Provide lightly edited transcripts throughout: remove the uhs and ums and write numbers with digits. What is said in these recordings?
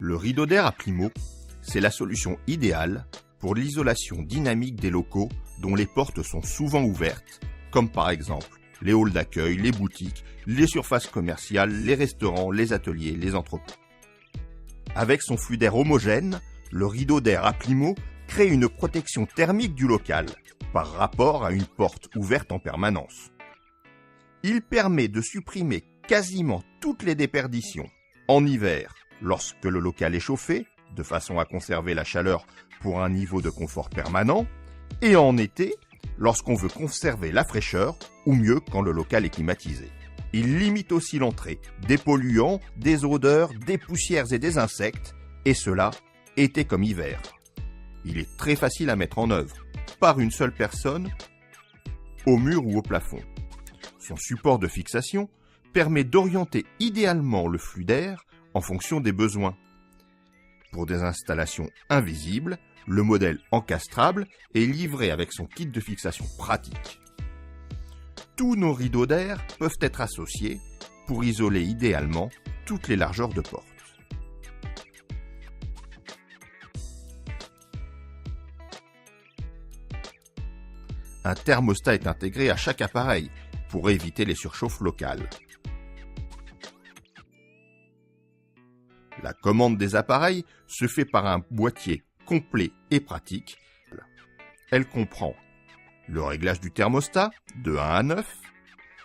Le rideau d'air à plumeau, c'est la solution idéale pour l'isolation dynamique des locaux dont les portes sont souvent ouvertes, comme par exemple les halls d'accueil, les boutiques, les surfaces commerciales, les restaurants, les ateliers, les entrepôts. Avec son flux d'air homogène, le rideau d'air à plumeau crée une protection thermique du local par rapport à une porte ouverte en permanence. Il permet de supprimer quasiment toutes les déperditions en hiver lorsque le local est chauffé, de façon à conserver la chaleur pour un niveau de confort permanent, et en été, lorsqu'on veut conserver la fraîcheur, ou mieux quand le local est climatisé. Il limite aussi l'entrée des polluants, des odeurs, des poussières et des insectes, et cela, été comme hiver. Il est très facile à mettre en œuvre, par une seule personne, au mur ou au plafond. Son support de fixation permet d'orienter idéalement le flux d'air en fonction des besoins. Pour des installations invisibles, le modèle encastrable est livré avec son kit de fixation pratique. Tous nos rideaux d'air peuvent être associés pour isoler idéalement toutes les largeurs de porte. Un thermostat est intégré à chaque appareil pour éviter les surchauffes locales. La commande des appareils se fait par un boîtier complet et pratique. Elle comprend le réglage du thermostat de 1 à 9,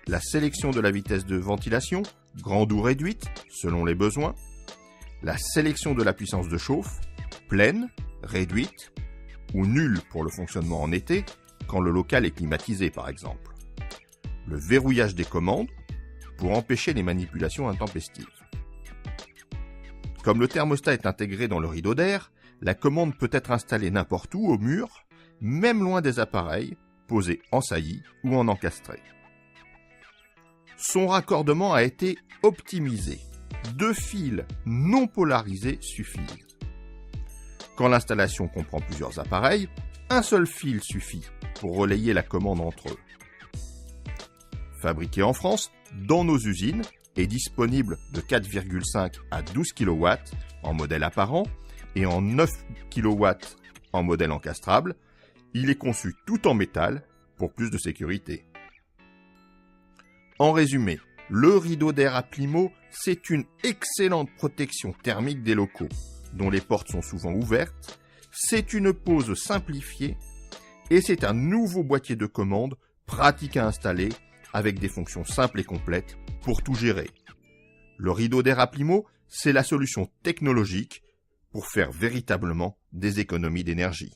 la sélection de la vitesse de ventilation, grande ou réduite, selon les besoins, la sélection de la puissance de chauffe, pleine, réduite ou nulle pour le fonctionnement en été, quand le local est climatisé par exemple, le verrouillage des commandes pour empêcher les manipulations intempestives. Comme le thermostat est intégré dans le rideau d'air, la commande peut être installée n'importe où au mur, même loin des appareils, posés en saillie ou en encastré. Son raccordement a été optimisé. 2 fils non polarisés suffisent. Quand l'installation comprend plusieurs appareils, un seul fil suffit pour relayer la commande entre eux. Fabriqué en France, dans nos usines, est disponible de 4,5 à 12 kW en modèle apparent et en 9 kW en modèle encastrable, il est conçu tout en métal pour plus de sécurité. En résumé, le rideau d'air à plumeau, c'est une excellente protection thermique des locaux, dont les portes sont souvent ouvertes, c'est une pose simplifiée et c'est un nouveau boîtier de commande pratique à installer avec des fonctions simples et complètes pour tout gérer. Le rideau d'air à plumeau, c'est la solution technologique pour faire véritablement des économies d'énergie.